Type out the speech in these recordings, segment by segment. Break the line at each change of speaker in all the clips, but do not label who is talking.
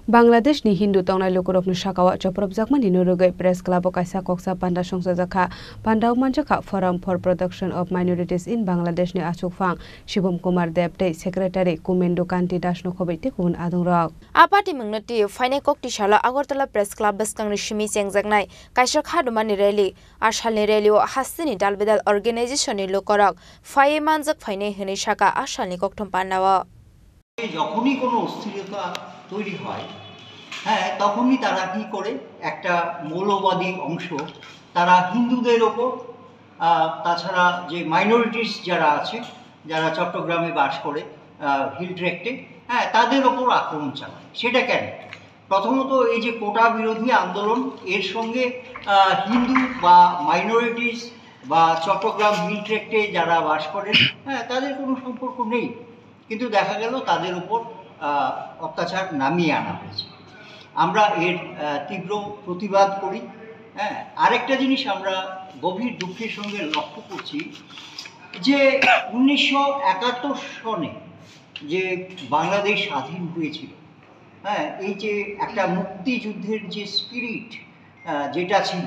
Bangladesh ni Hindu tongnai lukurok ni sakawa choprobjakma ni nurugai press club kaisa koksa panda songsajakha pandau manjakha Forum for Protection of Minorities in Bangladesh ni achukphang Shibom Kumar Dev tei secretary Kumendu Kanti Das no khobaite kun adungrok
apati mungnati faine kokti shala Agartala press club baskang ni shimi chengjaknai kaisa khadumani rally ashalni rally o hastini dalbedal organization ni lukorok faye manjak faine hini shaka ashalni kokthom pannawa
যখনই কোনো অস্থিরতা তৈরি হয় হ্যাঁ তখনই তারা কি করে একটা মৌলবাদী অংশ তারা হিন্দুদের ওপর তাছাড়া যে মাইনরিটিস যারা আছে যারা চট্টগ্রামে বাস করে হিল ট্র্যাক্টে হ্যাঁ তাদের ওপর আক্রমণ চালায় সেটা কেন প্রথমত এই যে কোটা বিরোধী আন্দোলন এর সঙ্গে হিন্দু বা মাইনরিটিস বা চট্টগ্রাম হিল ট্র্যাক্টে যারা বাস করেন হ্যাঁ তাদের কোনো সম্পর্ক নেই কিন্তু দেখা গেল তাদের উপর অত্যাচার নামিয়ে আনা হয়েছে আমরা এর তীব্র প্রতিবাদ করি হ্যাঁ আরেকটা জিনিস আমরা গভীর দুঃখের সঙ্গে লক্ষ্য করছি যে 1971 সনে যে বাংলাদেশ স্বাধীন হয়েছিল হ্যাঁ এই যে একটা মুক্তিযুদ্ধের যে স্পিরিট যেটা ছিল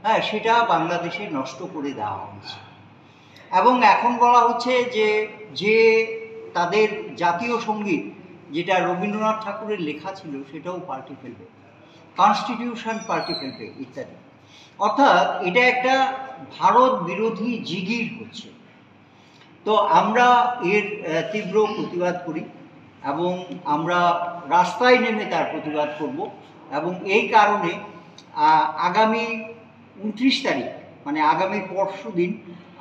হ্যাঁ সেটা বাংলাদেশে নষ্ট করে দেওয়া হয়েছে এবং এখন বলা হচ্ছে যে তাদের জাতীয় সঙ্গীত যেটা রবীন্দ্রনাথ ঠাকুরের লেখা ছিল সেটাও পাল্টে ফেলবে কনস্টিটিউশন পাল্টে ফেলবে ইত্যাদি অর্থাৎ এটা একটা ভারত বিরোধী জিগির হচ্ছে তো আমরা এর তীব্র প্রতিবাদ করি এবং আমরা রাস্তায় নেমে তার প্রতিবাদ করব এবং এই কারণে আগামী 29 তারিখ মানে আগামী পরশু দিন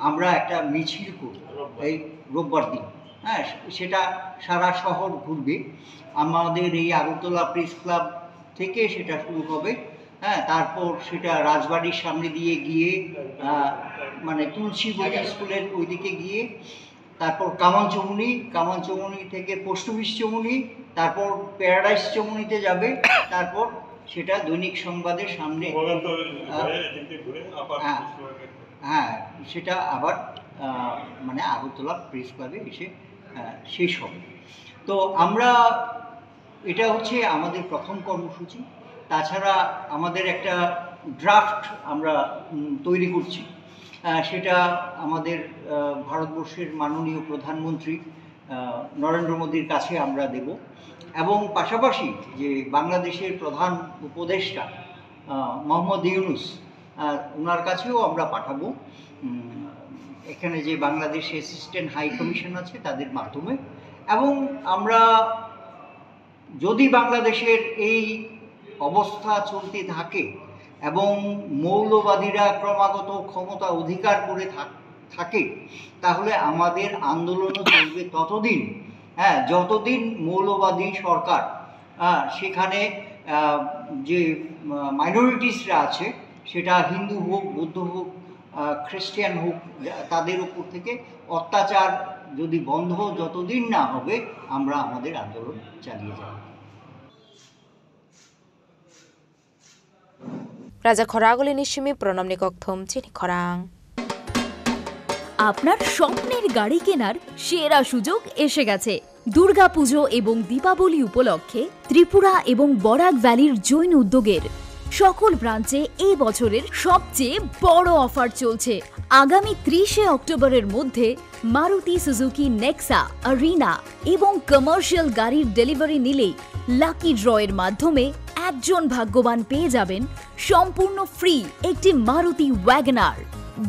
আমরা একটা মিছিল করব এই রোববার দিন হ্যাঁ সেটা সারা শহর ঘুরবে আমাদের এই আগরতলা প্রেস ক্লাব থেকে সেটা শুরু হবে হ্যাঁ তারপর সেটা রাজবাড়ির সামনে দিয়ে গিয়ে মানে তুলসী বলি স্কুলের ওইদিকে গিয়ে তারপর কামানচমুনি থেকে পোস্ট অফিস চমুনি তারপর প্যারাডাইস চমুনিতে যাবে তারপর সেটা দৈনিক সংবাদের সামনে হ্যাঁ সেটা আবার মানে আগরতলা প্রেস ক্লাবে এসে শেষ হবে তো আমরা এটা হচ্ছে আমাদের প্রথম কর্মসূচি তাছাড়া আমাদের একটা ড্রাফট আমরা তৈরি করছি সেটা আমাদের ভারতবর্ষের মাননীয় প্রধানমন্ত্রী নরেন্দ্র মোদীর কাছে আমরা দেব এবং পাশাপাশি যে বাংলাদেশের প্রধান উপদেষ্টা মোহাম্মদ ইউনুস ওনার কাছেও আমরা পাঠাবো এখানে যে বাংলাদেশ অ্যাসিস্ট্যান্ট হাই কমিশন আছে তাদের মাধ্যমে এবং আমরা যদি বাংলাদেশের এই অবস্থা চলতে থাকে এবং মৌলবাদীরা ক্রমাগত ক্ষমতা অধিকার করে থাকে তাহলে আমাদের আন্দোলনও চলবে ততদিন হ্যাঁ যতদিন মৌলবাদী সরকার সেখানে যে মাইনরিটিসরা আছে সেটা হিন্দু হোক বৌদ্ধ হোক খ্রিস্টান হোক তাদের উপর থেকে অত্যাচার যদি বন্ধ যতদিন না হবে আমরা আমাদের আন্দোলন চালিয়ে যাব
রাজা খরাগলি নিশিমি প্রণামনি কক্থম চিনি খরাং
আপনার স্বপ্নের গাড়ি কেনার সেরা সুযোগ এসে গেছে দুর্গাপুজো এবং দীপাবলি উপলক্ষে ত্রিপুরা এবং বরাক ভ্যালির জৈন উদ্যোগের সকল ব্রাঞ্চে এই বছরের সবচেয়ে বড় অফার চলছে আগামী 30 অক্টোবরের মধ্যে মারুতি সুজুকি নেক্সা আরিনা এবং কমার্শিয়াল গাড়ির ডেলিভারি নিলেই লাকি ড্রয়ের মাধ্যমে একজন ভাগ্যবান পেয়ে যাবেন সম্পূর্ণ ফ্রি একটি মারুতি ওয়াগনার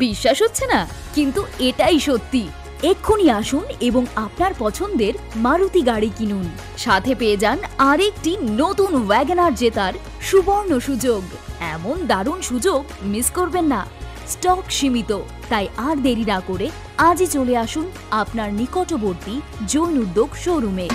বিশ্বাস হচ্ছে না কিন্তু এটাই সত্যি এক্ষুনি আসুন এবং আপনার পছন্দের মারুতি গাড়ি কিনুন সাথে পেয়ে যান আরেকটি নতুন ওয়াগনার জেতার সুবর্ণ সুযোগ এমন দারুণ সুযোগ মিস করবেন না স্টক সীমিত তাই আর দেরি না করে আজই চলে আসুন আপনার নিকটবর্তী জৈন উদ্যোগ শোরুমে